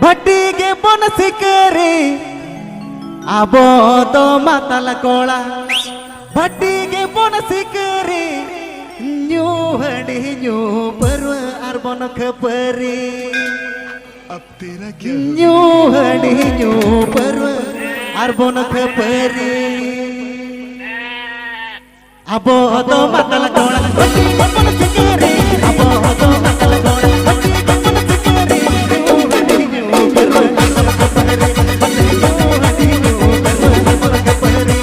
भट्टी के बन सिकरे आबो तो मातल कोला भट्टी के बन सिकरे न्यू हडी न्यू परव अरबन खपरी अब तेरा क्या न्यू हडी न्यू परव अरबन खपरी आबो तो मातल कोला भट्टी के बन सिकरे आबो तो मातल कोला भट्टी के बन सिकरे न्यू हडी न्यू परव अरबन खपरी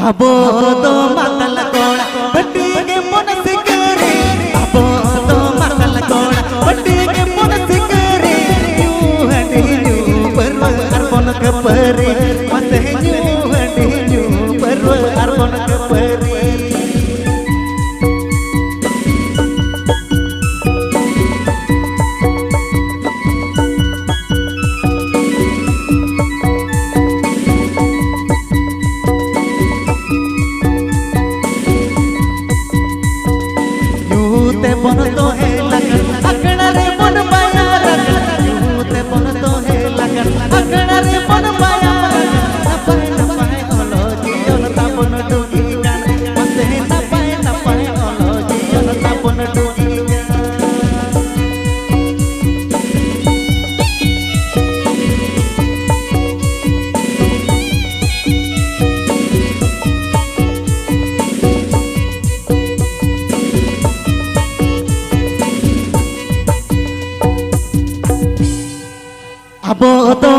आबो तो मातल कोला भट्टी के बन सिकरे आबो तो मातल कोला भट्टी के बन सिकरे न्यू हडी न्यू परव अरबन खपरी मते न्यू हडी न्यू परव अरबन खपरी अब तो